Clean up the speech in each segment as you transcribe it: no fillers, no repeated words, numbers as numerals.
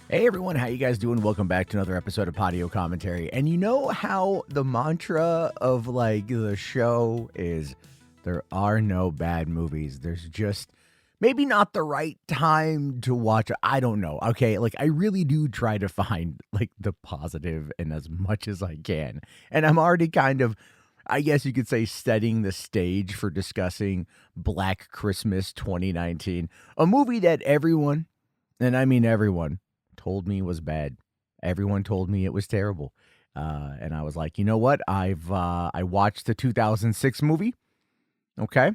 Hey everyone, how you guys doing? Welcome back to another episode of Podio Commentary. And you know how the mantra of like the show is there are no bad movies. There's just maybe not the right time to watch. I don't know. Okay, like I really do try to find like the positive in as much as I can. And I'm already kind of I guess you could say setting the stage for discussing Black Christmas 2019, a movie that everyone, and I mean everyone, told me was bad. Everyone told me it was terrible. And I was like, you know what? I watched the 2006 movie. Okay.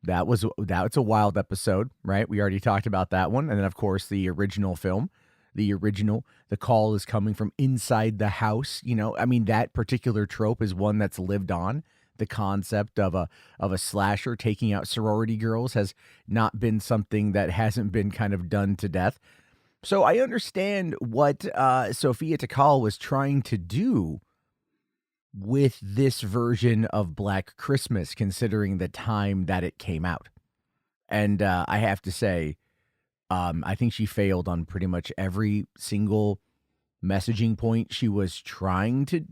That's a wild episode, right? We already talked about that one. And then of course the original film. The call is coming from inside the house. You know, I mean, that particular trope is one that's lived on. The concept of a slasher taking out sorority girls has not been something that hasn't been kind of done to death. So I understand what Sophia Takal was trying to do with this version of Black Christmas, considering the time that it came out. And I have to say, I think she failed on pretty much every single messaging point she was trying to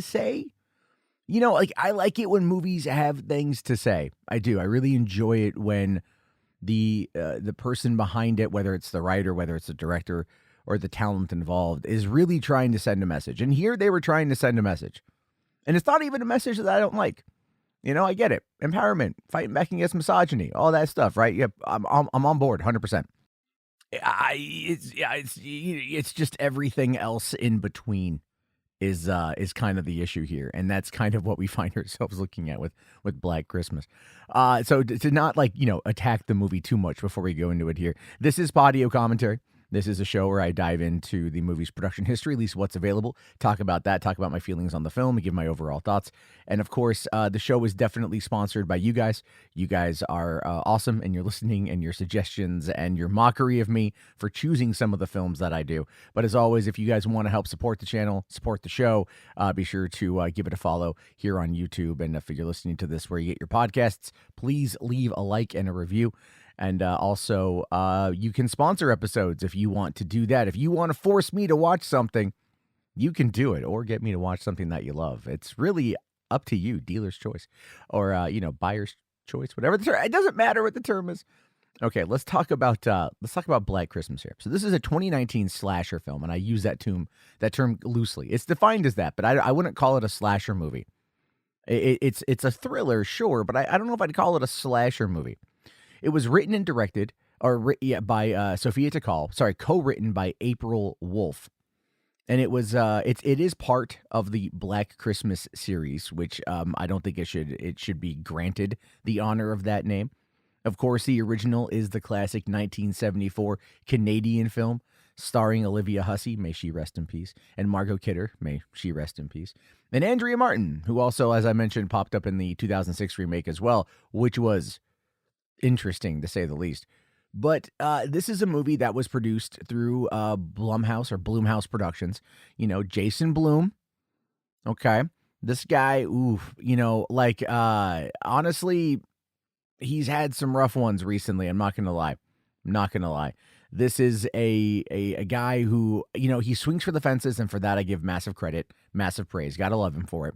say. You know, like I like it when movies have things to say. I do. I really enjoy it when the person behind it, whether it's the writer, whether it's the director, or the talent involved, is really trying to send a message. And here they were trying to send a message, and it's not even a message that I don't like. You know, I get it. Empowerment, fighting back against misogyny, all that stuff, right? Yep, I'm on board, 100%. It's just everything else in between is kind of the issue here, and that's kind of what we find ourselves looking at with Black Christmas. So to not like attack the movie too much before we go into it here. This is Podio Commentary. This is a show where I dive into the movie's production history, at least what's available, talk about that, talk about my feelings on the film, and give my overall thoughts. And of course, the show is definitely sponsored by you guys. You guys are awesome, and you're listening, and your suggestions, and your mockery of me for choosing some of the films that I do. But as always, if you guys want to help support the channel, support the show, be sure to give it a follow here on YouTube. And if you're listening to this where you get your podcasts, please leave a like and a review. And also, you can sponsor episodes if you want to do that. If you want to force me to watch something, you can do it, or get me to watch something that you love. It's really up to you, dealer's choice, or buyer's choice, whatever the term. It doesn't matter what the term is. Okay, let's talk about Black Christmas here. So this is a 2019 slasher film, and I use that term loosely. It's defined as that, but I wouldn't call it a slasher movie. It's a thriller, sure, but I don't know if I'd call it a slasher movie. It was written and directed by Sophia Takal. Sorry, co-written by April Wolf, and it is part of the Black Christmas series, which I don't think it should be granted the honor of that name. Of course, the original is the classic 1974 Canadian film starring Olivia Hussey, may she rest in peace, and Margot Kidder, may she rest in peace, and Andrea Martin, who also, as I mentioned, popped up in the 2006 remake as well, which was interesting to say the least. But this is a movie that was produced through Blumhouse Productions. You know, Jason Blum. Okay. This guy, honestly, he's had some rough ones recently. I'm not going to lie. This is a guy who, he swings for the fences, and for that I give massive credit, massive praise. Got to love him for it.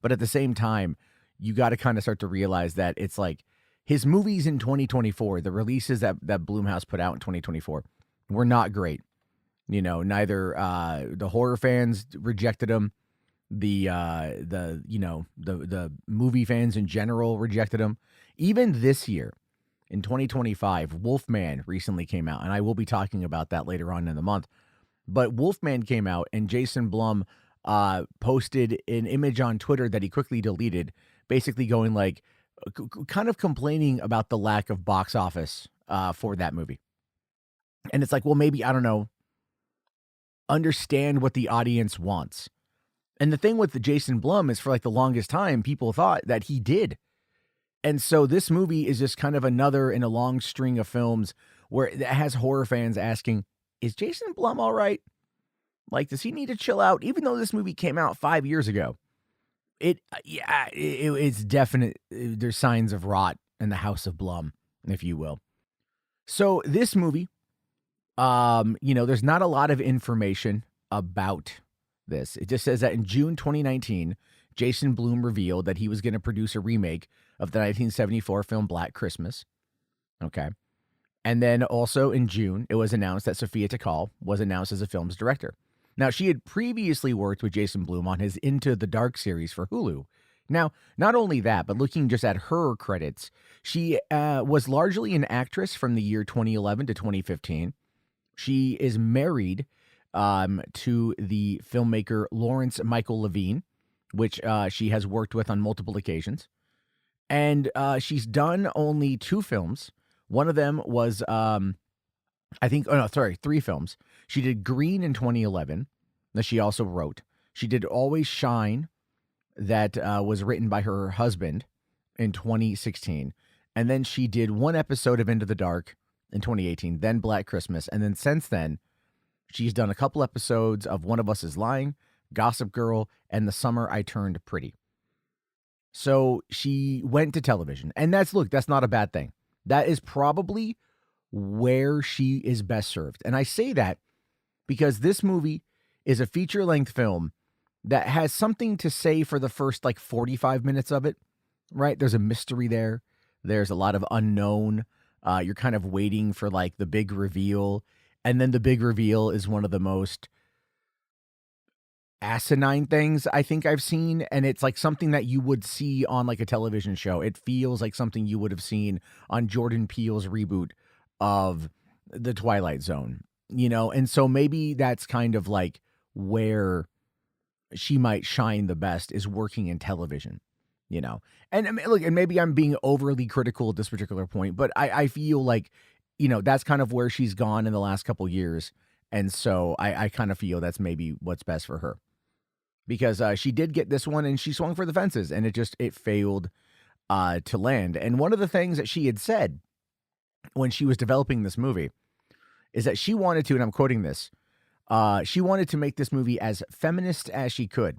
But at the same time, you got to kind of start to realize that it's like, his movies in 2024, the releases that Blumhouse put out in 2024 were not great. Neither the horror fans rejected him, the movie fans in general rejected him. Even this year, in 2025, Wolfman recently came out, and I will be talking about that later on in the month. But Wolfman came out, and Jason Blum posted an image on Twitter that he quickly deleted, basically going like, kind of complaining about the lack of box office for that movie. And it's like, well, maybe, I don't know, understand what the audience wants. And the thing with the Jason Blum is, for like the longest time, people thought that he did. And so this movie is just kind of another in a long string of films where it has horror fans asking, is Jason Blum all right? Like, does he need to chill out? Even though this movie came out 5 years ago. It's definite. There's signs of rot in the House of Blum, if you will. So this movie There's not a lot of information about this. It just says that in June 2019, Jason Blum revealed that he was going to produce a remake of the 1974 film Black Christmas. Okay. And then also in June, it was announced that Sophia Takal was announced as the film's director. Now, she had previously worked with Jason Blum on his Into the Dark series for Hulu. Now, not only that, but looking just at her credits, she was largely an actress from the year 2011 to 2015. She is married to the filmmaker Lawrence Michael Levine, which she has worked with on multiple occasions. And she's done only 2 films. One of them was, three films. She did Green in 2011 that she also wrote. She did Always Shine that was written by her husband in 2016. And then she did 1 episode of Into the Dark in 2018, then Black Christmas. And then since then, she's done a couple episodes of One of Us is Lying, Gossip Girl, and The Summer I Turned Pretty. So she went to television. And that's not a bad thing. That is probably where she is best served. And I say that because this movie is a feature-length film that has something to say for the first 45 minutes of it, right? There's a mystery there. There's a lot of unknown. You're kind of waiting for the big reveal. And then the big reveal is one of the most asinine things I think I've seen. And it's something that you would see on a television show. It feels like something you would have seen on Jordan Peele's reboot of The Twilight Zone, And so maybe that's kind of where she might shine the best, is working in television, And I mean, look, and maybe I'm being overly critical at this particular point, but I feel that's kind of where she's gone in the last couple years. And so I kind of feel that's maybe what's best for her, because she did get this one and she swung for the fences and it failed to land. And one of the things that she had said when she was developing this movie is that she wanted to, and I'm quoting this, she wanted to make this movie as feminist as she could.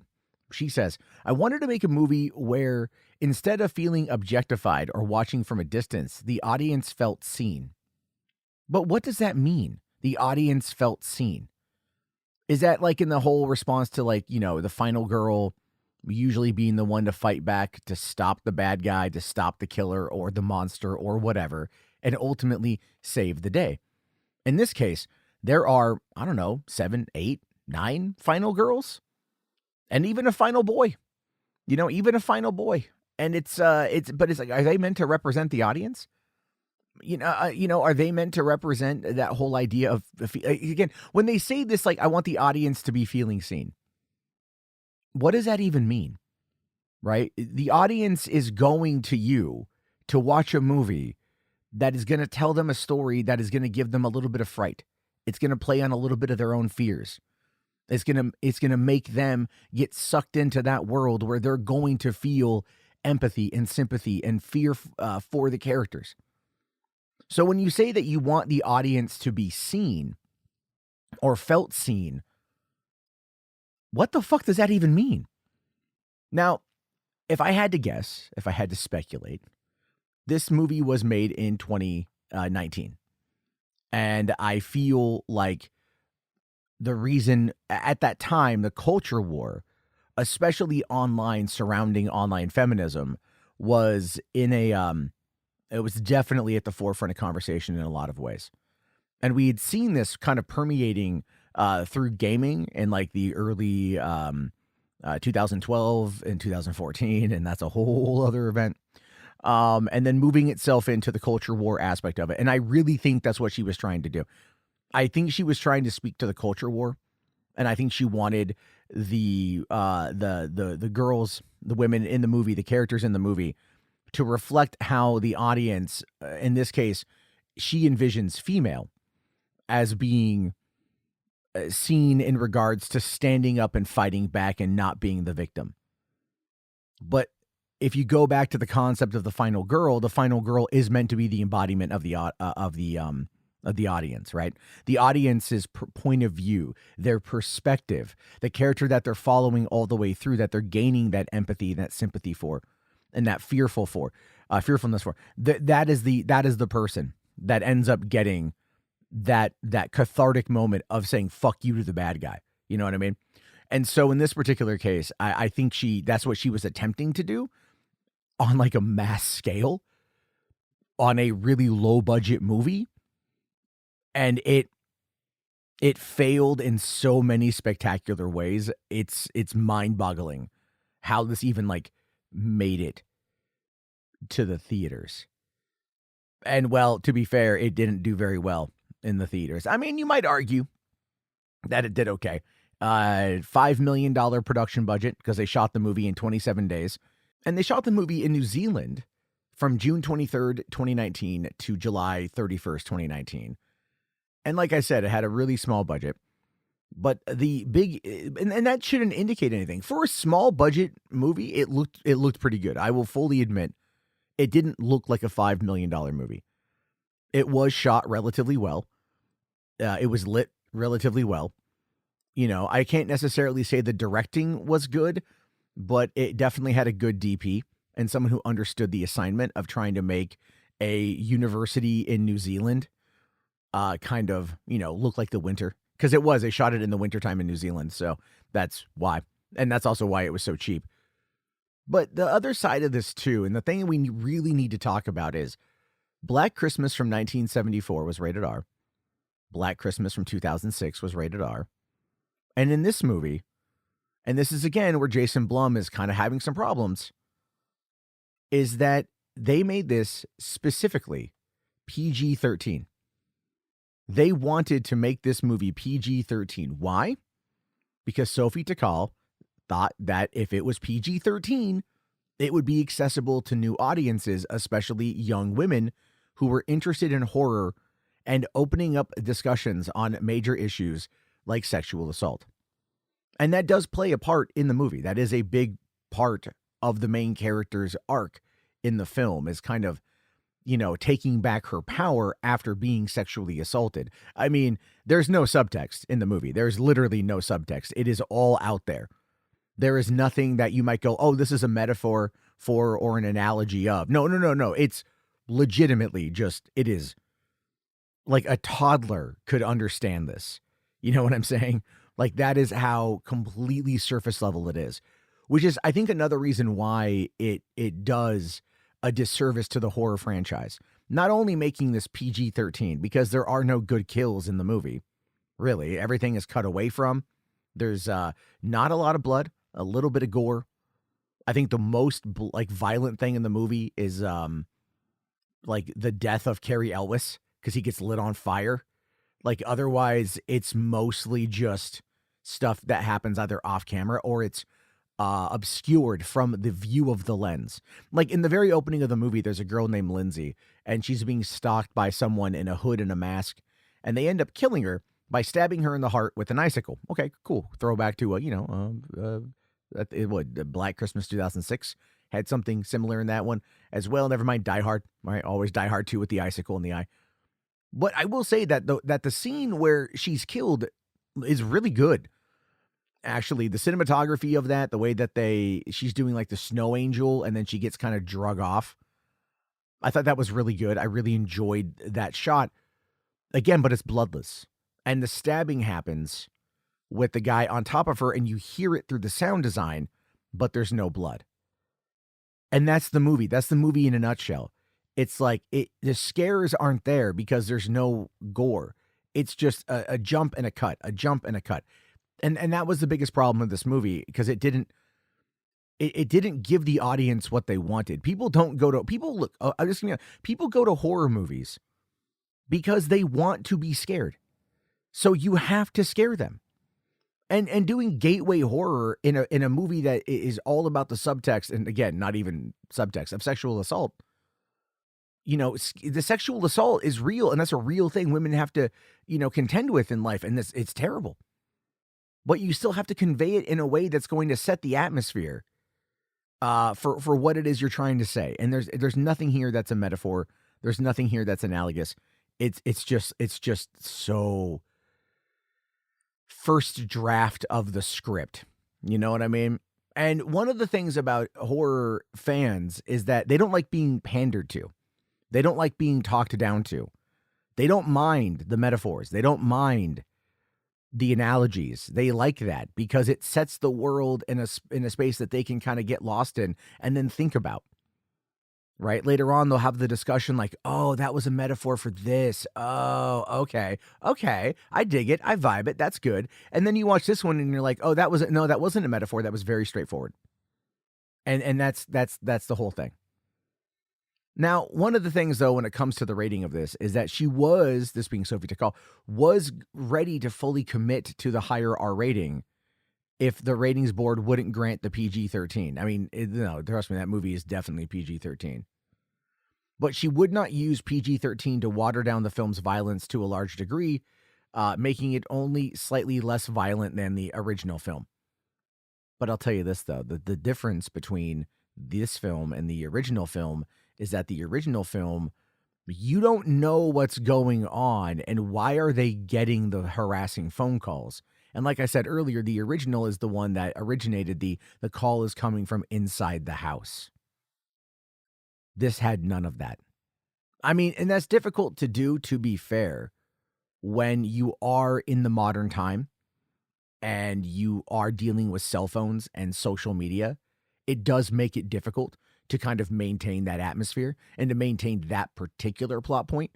She says, "I wanted to make a movie where instead of feeling objectified or watching from a distance, the audience felt seen." But what does that mean? The audience felt seen. Is that in the whole response to the final girl usually being the one to fight back, to stop the bad guy, to stop the killer or the monster or whatever, and ultimately save the day? In this case, there are, 7, 8, 9 final girls and even a final boy, even a final boy. And it's are they meant to represent the audience? Are they meant to represent that whole idea of, again, when they say this, I want the audience to be feeling seen. What does that even mean? Right? The audience is going to you to watch a movie that is going to tell them a story that is going to give them a little bit of fright. It's going to play on a little bit of their own fears. It's going to make them get sucked into that world where they're going to feel empathy and sympathy and fear for the characters. So when you say that you want the audience to be seen or felt seen, what the fuck does that even mean? Now, if I had to guess, if I had to speculate, this movie was made in 2019. And I feel like the reason at that time, the culture war, especially online surrounding online feminism, was in it was definitely at the forefront of conversation in a lot of ways. And we had seen this kind of permeating through gaming in the early 2012 and 2014, and that's a whole other event. And then moving itself into the culture war aspect of it. And I really think that's what she was trying to do. I think she was trying to speak to the culture war, and I think she wanted the girls, the women in the movie, the characters in the movie, to reflect how the audience, in this case, she envisions female as being seen in regards to standing up and fighting back and not being the victim. But if you go back to the concept of the final girl is meant to be the embodiment of the audience, right? The audience's point of view, their perspective, the character that they're following all the way through, that they're gaining that empathy, that sympathy for, and that fearfulness for. That is the person that ends up getting that cathartic moment of saying fuck you to the bad guy. You know what I mean? And so in this particular case, I think that's what she was attempting to do on like a mass scale on a really low budget movie. And it failed in so many spectacular ways. It's mind-boggling how this even like made it to the theaters. And well, to be fair, it didn't do very well in the theaters. I mean, you might argue that it did okay. $5 million production budget because they shot the movie in 27 days. And they shot the movie in New Zealand from June 23rd, 2019 to July 31st, 2019. And like I said, it had a really small budget. But the big, and that shouldn't indicate anything. For a small budget movie, it looked pretty good. I will fully admit, it didn't look like a $5 million movie. It was shot relatively well. It was lit relatively well. You know, I can't necessarily say the directing was good, but it definitely had a good DP and someone who understood the assignment of trying to make a university in New Zealand kind of, you know, look like the winter. Because they shot it in the wintertime in New Zealand. So that's why. And that's also why it was so cheap. But the other side of this too, and the thing we really need to talk about is Black Christmas from 1974 was rated R. Black Christmas from 2006 was rated R. And in this movie, and this is again where Jason Blum is kind of having some problems, is that they made this specifically PG-13. They wanted to make this movie PG-13. Why? Because Sophia Takal thought that if it was PG-13, it would be accessible to new audiences, especially young women who were interested in horror and opening up discussions on major issues like sexual assault. And that does play a part in the movie. That is a big part of the main character's arc in the film, is kind of, you know, taking back her power after being sexually assaulted. I mean, there's no subtext in the movie. There's literally no subtext. It is all out there. There is nothing that you might go, oh, this is a metaphor for or an analogy of. No. It's legitimately just, it is like a toddler could understand this. You know what I'm saying? Like, that is how completely surface level it is, which is, I think, another reason why it does a disservice to the horror franchise. Not only making this PG-13, because there are no good kills in the movie. Really, everything is cut away from. There's not a lot of blood, a little bit of gore. I think the most violent thing in the movie is like the death of Cary Elwes, because he gets lit on fire. Like, otherwise, it's mostly just stuff that happens either off camera or it's obscured from the view of the lens. Like in the very opening of the movie, there's a girl named Lindsay, and she's being stalked by someone in a hood and a mask, and they end up killing her by stabbing her in the heart with an icicle. Okay, cool. Throwback to Black Christmas 2006 had something similar in that one as well. Never mind Die Hard, right? Always Die Hard 2 with the icicle in the eye. But I will say that the scene where she's killed is really good. Actually, the cinematography of that, the way that she's doing like the snow angel and then she gets kind of drug off. I thought that was really good. I really enjoyed that shot. Again, but it's bloodless. And the stabbing happens with the guy on top of her and you hear it through the sound design, but there's no blood. And that's the movie. That's the movie in a nutshell. It's like the scares aren't there because there's no gore. It's just a jump and a cut, a jump and a cut. And that was the biggest problem with this movie, because it didn't give the audience what they wanted. People go to horror movies because they want to be scared. So you have to scare them. And doing gateway horror in a movie that is all about the subtext, and again, not even subtext, of sexual assault. You know, the sexual assault is real, and that's a real thing women have to, contend with in life, and it's terrible. But you still have to convey it in a way that's going to set the atmosphere for what it is you're trying to say. And there's nothing here that's a metaphor. There's nothing here that's analogous. It's just so first draft of the script. You know what I mean? And one of the things about horror fans is that they don't like being pandered to. They don't like being talked down to. They don't mind the metaphors. They don't mind the analogies. They like that because it sets the world in a space that they can kind of get lost in and then think about. Right? Later on, they'll have the discussion like, oh, that was a metaphor for this. Oh, okay. Okay. I dig it. I vibe it. That's good. And then you watch this one and you're like, oh, that wasn't a metaphor. That was very straightforward. And that's the whole thing. Now, one of the things, though, when it comes to the rating of this is that this being Sophia Takal, was ready to fully commit to the higher R rating if the ratings board wouldn't grant the PG-13. I mean, no, trust me, that movie is definitely PG-13. But she would not use PG-13 to water down the film's violence to a large degree, making it only slightly less violent than the original film. But I'll tell you this, though, the difference between this film and the original film is that the original film, you don't know what's going on and why are they getting the harassing phone calls. And like I said earlier, the original is the one that originated the call is coming from inside the house. This had none of that. I mean, and that's difficult to do, to be fair, when you are in the modern time and you are dealing with cell phones and social media. It does make it difficult to kind of maintain that atmosphere and to maintain that particular plot point.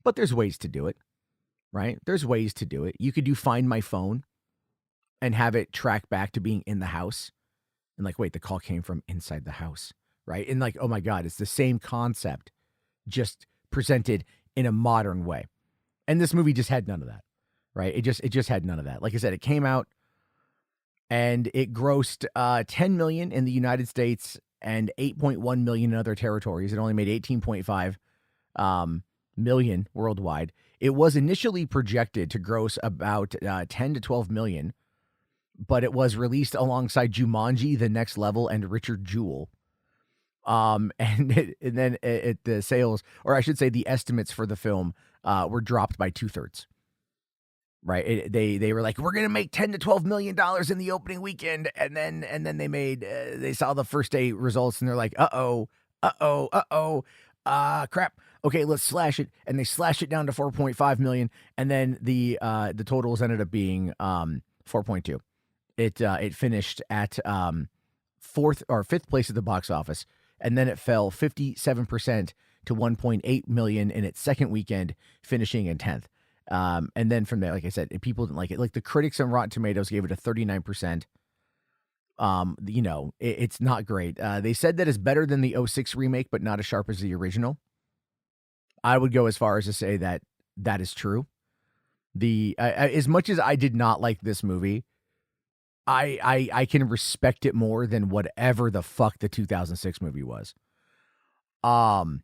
But there's ways to do it, right? There's ways to do it. You could do Find My Phone and have it track back to being in the house. And like, wait, the call came from inside the house, right? And like, oh my God, it's the same concept, just presented in a modern way. And this movie just had none of that, right? It just had none of that. Like I said, it came out and it grossed 10 million in the United States and 8.1 million in other territories. It only made 18.5 million worldwide. It was initially projected to gross about 10 to 12 million, but it was released alongside Jumanji: The Next Level and Richard Jewell. And then the sales, or I should say the estimates for the film were dropped by 2/3. Right. They were like, we're going to make 10 to 12 million dollars in the opening weekend. And then they saw the first day results and they're like, crap. Okay, let's slash it. And they slashed it down to 4.5 million. And then the totals ended up being 4.2. It finished at fourth or fifth place at the box office. And then it fell 57% to 1.8 million in its second weekend, finishing in 10th. And then from there, like I said, people didn't like it. Like the critics on Rotten Tomatoes gave it a 39%. It's not great. They said that it's better than the 2006 remake, but not as sharp as the original. I would go as far as to say that is true. As much as I did not like this movie, I can respect it more than whatever the fuck the 2006 movie was. But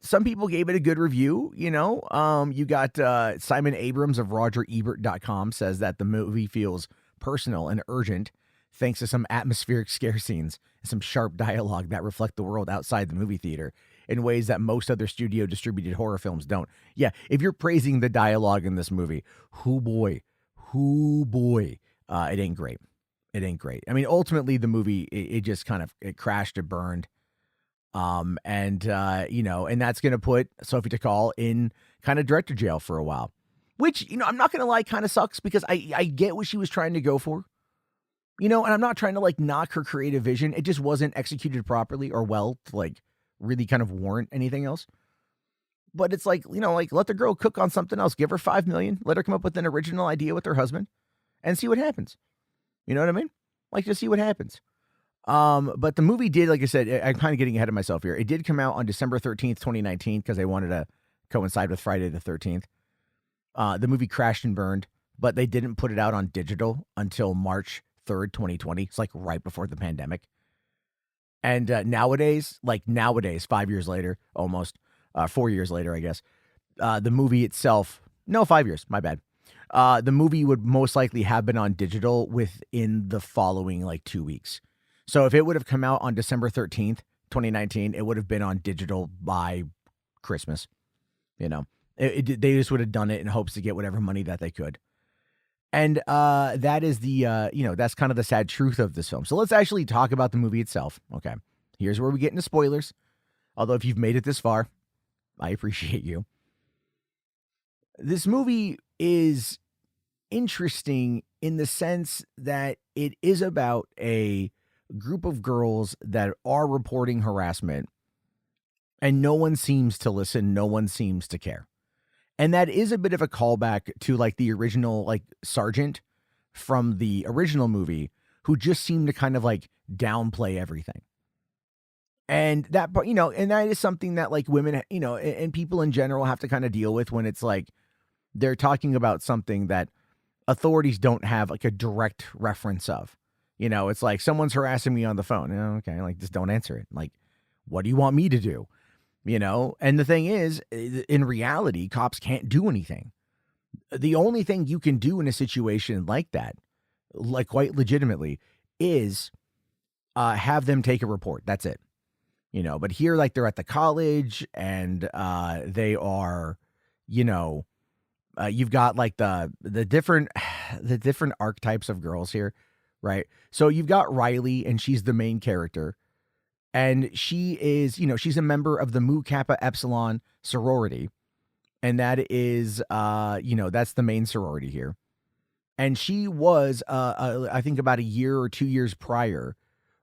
some people gave it a good review, you got Simon Abrams of RogerEbert.com says that the movie feels personal and urgent thanks to some atmospheric scare scenes and some sharp dialogue that reflect the world outside the movie theater in ways that most other studio distributed horror films don't. Yeah, if you're praising the dialogue in this movie, hoo boy, it ain't great. It ain't great. I mean, ultimately the movie, it just kind of, it crashed and burned. And that's going to put Sophia Takal in kind of director jail for a while, which, I'm not going to lie, kind of sucks because I get what she was trying to go for, and I'm not trying to like knock her creative vision. It just wasn't executed properly or well to like really kind of warrant anything else. But it's like, let the girl cook on something else, give her 5 million, let her come up with an original idea with her husband and see what happens. You know what I mean? Like, just see what happens. But the movie did, like I said, I'm kind of getting ahead of myself here. It did come out on December 13th, 2019, because they wanted to coincide with Friday the 13th. The movie crashed and burned, but they didn't put it out on digital until March 3rd, 2020. It's like right before the pandemic. And nowadays, 5 years later, almost 4 years later, I guess, the movie itself, no, 5 years, my bad. The movie would most likely have been on digital within the following 2 weeks. So if it would have come out on December 13th, 2019, it would have been on digital by Christmas. They just would have done it in hopes to get whatever money that they could. And that is that's kind of the sad truth of this film. So let's actually talk about the movie itself. Okay, here's where we get into spoilers. Although if you've made it this far, I appreciate you. This movie is interesting in the sense that it is about a group of girls that are reporting harassment, and no one seems to listen, no one seems to care. And that is a bit of a callback to like the original like sergeant from the original movie, who just seemed to kind of like downplay everything. And that part, and that is something that like women, and people in general have to kind of deal with when it's like they're talking about something that authorities don't have like a direct reference of. It's like someone's harassing me on the phone. Okay, like just don't answer it. Like, what do you want me to do? And the thing is, in reality, cops can't do anything. The only thing you can do in a situation like that, like quite legitimately, is have them take a report. That's it. But here, like they're at the college and they are, you've got like the different the different archetypes of girls here, right? So you've got Riley, and she's the main character, and she is, she's a member of the Mu Kappa Epsilon sorority, and that is, that's the main sorority here. And she was, I think about a year or 2 years prior,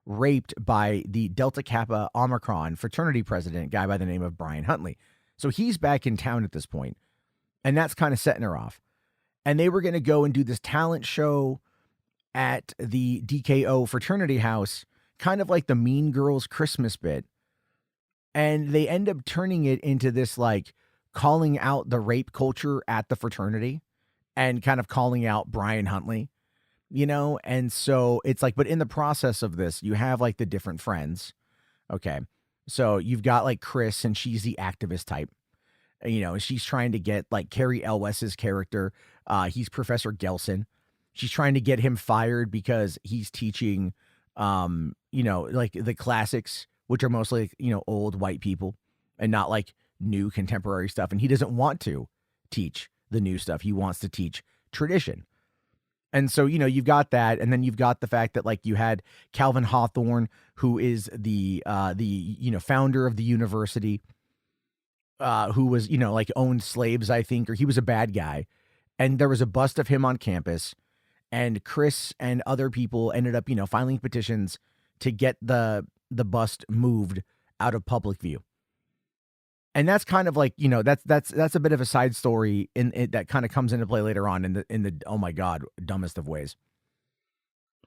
raped by the Delta Kappa Omicron fraternity president, guy by the name of Brian Huntley. So he's back in town at this point, and that's kind of setting her off. And they were going to go and do this talent show at the DKO fraternity house, kind of like the Mean Girls Christmas bit. And they end up turning it into this like calling out the rape culture at the fraternity and kind of calling out Brian Huntley. And so it's like, but in the process of this, you have like the different friends. Okay. So you've got like Chris, and she's the activist type, she's trying to get like Carrie Elwes's character. He's Professor Gelson. She's trying to get him fired because he's teaching, like the classics, which are mostly, old white people and not like new contemporary stuff. And he doesn't want to teach the new stuff. He wants to teach tradition. And so, you've got that. And then you've got the fact that like you had Calvin Hawthorne, who is the founder of the university, who was, like owned slaves, I think, or he was a bad guy. And there was a bust of him on campus. And Chris and other people ended up, filing petitions to get the bust moved out of public view. And that's kind of like, that's a bit of a side story in it that kind of comes into play later on in the oh my God, dumbest of ways.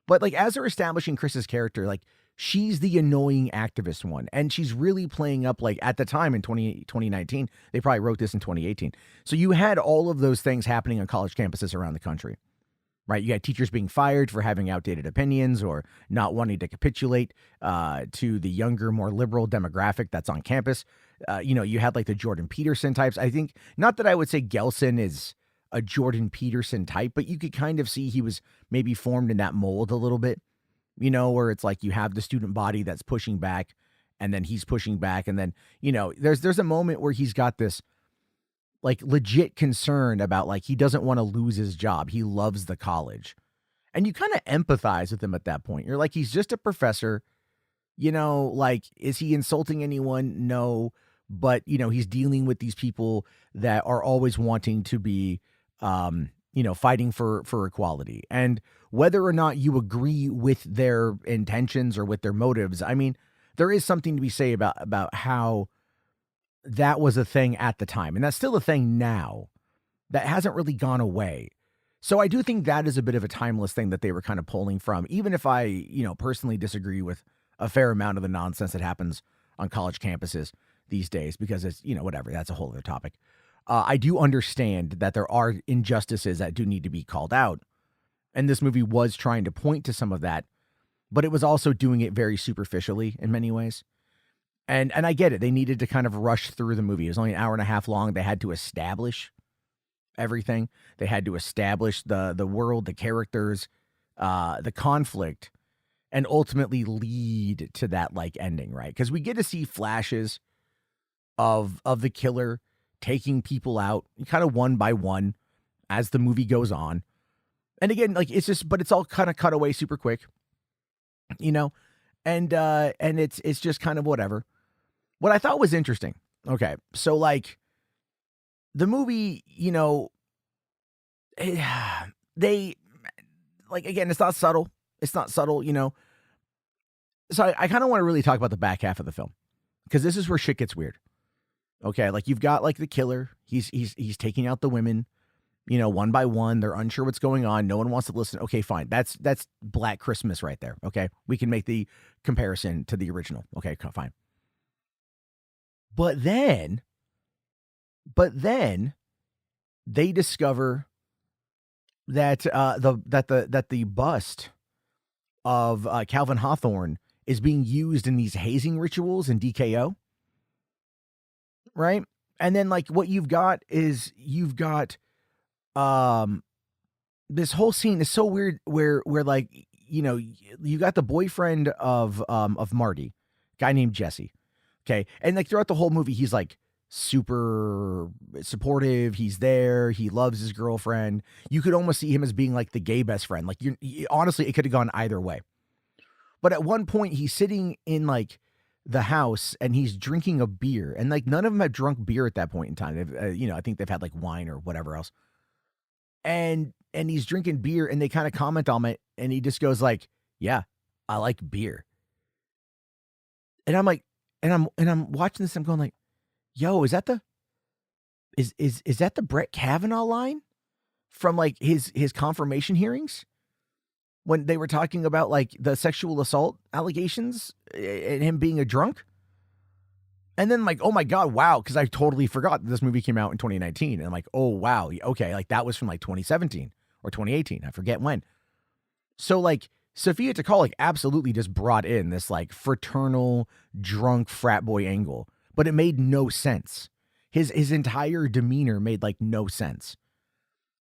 But like as they're establishing Chris's character, like she's the annoying activist one. And she's really playing up like at the time in 2019, they probably wrote this in 2018. So you had all of those things happening on college campuses around the country, right? You had teachers being fired for having outdated opinions or not wanting to capitulate to the younger, more liberal demographic that's on campus. You had like the Jordan Peterson types. I think, not that I would say Gelson is a Jordan Peterson type, but you could kind of see he was maybe formed in that mold a little bit, where it's like you have the student body that's pushing back and then he's pushing back. And then, there's a moment where he's got this like legit concern about like, he doesn't want to lose his job. He loves the college. And you kind of empathize with him at that point. You're like, he's just a professor, like, is he insulting anyone? No. But, he's dealing with these people that are always wanting to be, fighting for equality. And whether or not you agree with their intentions or with their motives, I mean, there is something to be said about how that was a thing at the time. And that's still a thing now that hasn't really gone away. So I do think that is a bit of a timeless thing that they were kind of pulling from, even if I, personally disagree with a fair amount of the nonsense that happens on college campuses these days, because it's, whatever, that's a whole other topic. I do understand that there are injustices that do need to be called out. And this movie was trying to point to some of that, but it was also doing it very superficially in many ways. And I get it. They needed to kind of rush through the movie. It was only an hour and a half long. They had to establish everything. They had to establish the world, the characters, the conflict, and ultimately lead to that like ending, right? Because we get to see flashes of the killer taking people out kind of one by one as the movie goes on. And again, like but it's all kind of cut away super quick, and it's just kind of whatever. What I thought was interesting, Okay. So, like, the movie, they, like, again, it's not subtle. It's not subtle, So I kind of want to really talk about the back half of the film because this is where shit gets weird. Okay. Like, you've got, like, the killer. He's taking out the women, one by one. They're unsure what's going on. No one wants to listen. Okay, fine. That's Black Christmas right there. Okay. We can make the comparison to the original. Okay, fine. But then they discover that the bust of Calvin Hawthorne is being used in these hazing rituals in DKO, right? And then, like, what you've got is this whole scene is so weird where like, you got the boyfriend of Marty, guy named Jesse. Okay. And like throughout the whole movie, he's like super supportive. He's there. He loves his girlfriend. You could almost see him as being like the gay best friend. Like, honestly, it could have gone either way. But at one point, he's sitting in like the house and he's drinking a beer, and like none of them have drunk beer at that point in time. They've, I think they've had like wine or whatever else. And he's drinking beer, and they kind of comment on it, and he just goes like, "Yeah, I like beer." And I'm like, and I'm watching this. I'm going like, "Yo, is that the Brett Kavanaugh line from like his confirmation hearings when they were talking about like the sexual assault allegations and him being a drunk?" And then like, oh my God, wow, because I totally forgot that this movie came out in 2019. And I'm like, oh wow, okay, like that was from like 2017 or 2018. I forget when. So like Sophia Takal like absolutely just brought in this like fraternal drunk frat boy angle, but it made no sense. His entire demeanor made like no sense.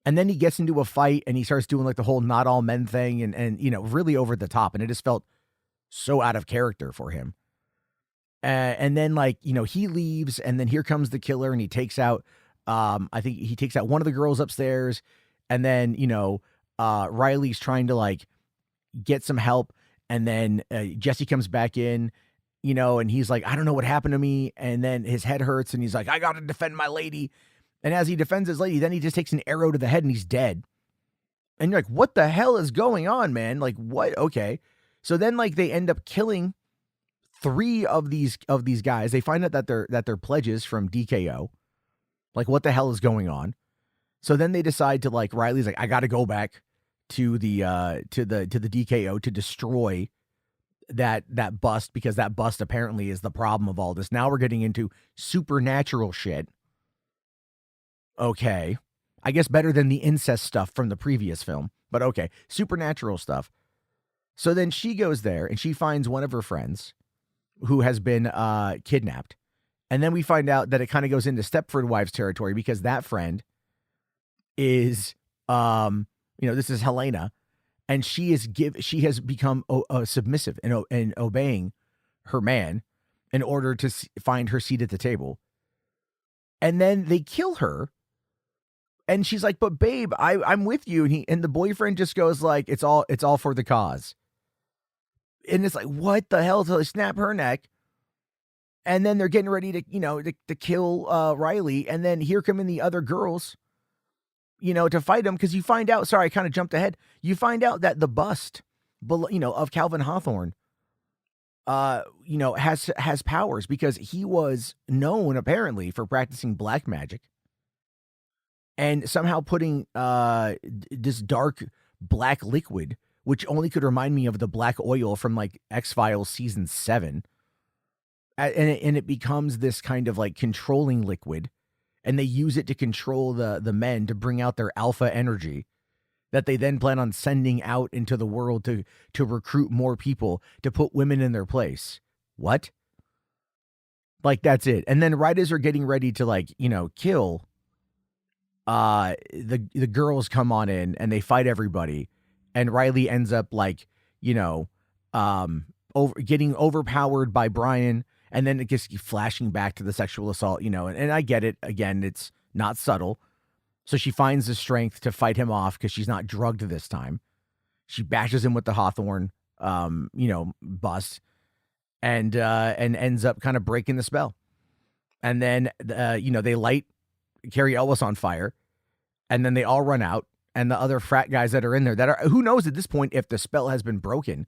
And then he gets into a fight and he starts doing like the whole not all men thing and really over the top. And it just felt so out of character for him. And then like, he leaves, and then here comes the killer, and he takes out, I think he takes out one of the girls upstairs. And then, Riley's trying to like get some help. And then Jesse comes back in, and he's like, I don't know what happened to me. And then his head hurts and he's like, I got to defend my lady. And as he defends his lady, then he just takes an arrow to the head and he's dead. And you're like, what the hell is going on, man? Like, what? Okay. So then like they end up killing 3 of these guys. They find out that they're pledges from DKO. Like, what the hell is going on? So then they decide to like, Riley's like, I got to go back to the DKO to destroy that bust, because that bust apparently is the problem of all this. Now we're getting into supernatural shit. Okay. I guess better than the incest stuff from the previous film, but okay. Supernatural stuff. So then she goes there and she finds one of her friends who has been kidnapped. And then we find out that it kind of goes into Stepford Wives territory, because that friend is, this is Helena, and she has become submissive and obeying her man in order to find her seat at the table. And then they kill her. And she's like, but babe, I'm with you. And the boyfriend just goes like, it's all for the cause. And it's like, what the hell? So they snap her neck. And then they're getting ready to kill Riley. And then here come in the other girls, to fight him. Because you find out, sorry, I kind of jumped ahead. You find out that the bust, of Calvin Hawthorne, has powers, because he was known apparently for practicing black magic and somehow putting this dark black liquid, which only could remind me of the black oil from like X-Files season 7. And it becomes this kind of like controlling liquid, and they use it to control the men to bring out their alpha energy that they then plan on sending out into the world to recruit more people to put women in their place. What? Like, that's it. And then right as they're getting ready to like, kill, the girls come on in and they fight everybody. And Riley ends up like, getting overpowered by Brian. And then it gets flashing back to the sexual assault, and I get it. Again, it's not subtle. So she finds the strength to fight him off because she's not drugged this time. She bashes him with the Hawthorne, bust, and ends up kind of breaking the spell. And then, they light Carrie Ellis on fire, and then they all run out. And the other frat guys that are in there who knows at this point if the spell has been broken,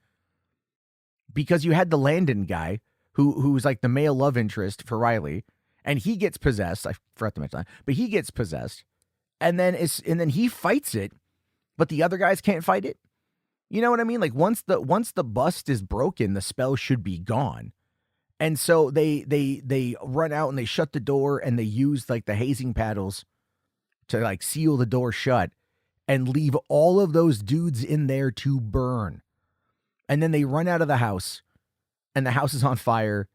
because you had the Landon guy who's like the male love interest for Riley, and he gets possessed. I forgot to mention that, but he gets possessed, and then he fights it, but the other guys can't fight it. You know what I mean? Like once the bust is broken, the spell should be gone. And so they run out and they shut the door and they use like the hazing paddles to like seal the door shut and leave all of those dudes in there to burn. And then they run out of the house and the house is on fire,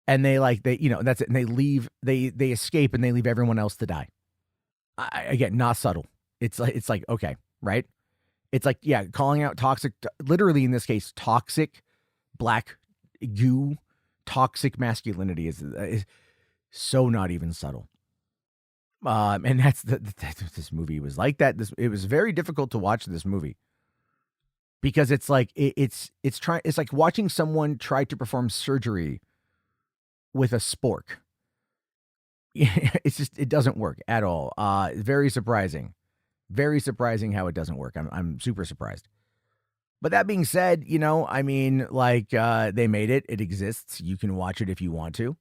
and that's it. And they leave, they escape, and they leave everyone else to die. Again, not subtle. It's like, okay, right? It's like, yeah, calling out toxic, literally in this case, toxic black goo, toxic masculinity is so not even subtle. And that's this movie was like that. It was very difficult to watch this movie because it's like, it's like watching someone try to perform surgery with a spork. It's just, it doesn't work at all. Very surprising how it doesn't work. I'm super surprised. But that being said, they made it. It exists. You can watch it if you want to.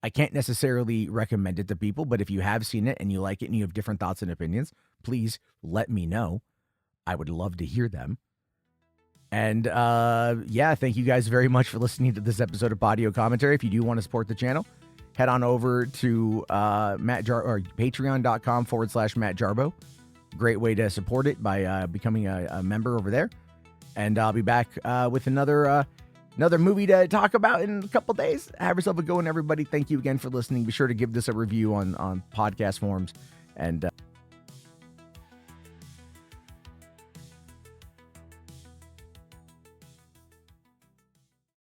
I can't necessarily recommend it to people, but if you have seen it and you like it and you have different thoughts and opinions, please let me know. I would love to hear them. And thank you guys very much for listening to this episode of Podio Commentary. If you do want to support the channel, head on over to patreon.com/Matt Jarbo. Great way to support it by becoming a member over there. And I'll be back with another movie to talk about in a couple days. Have yourself a go, and everybody. Thank you again for listening. Be sure to give this a review on podcast forums. And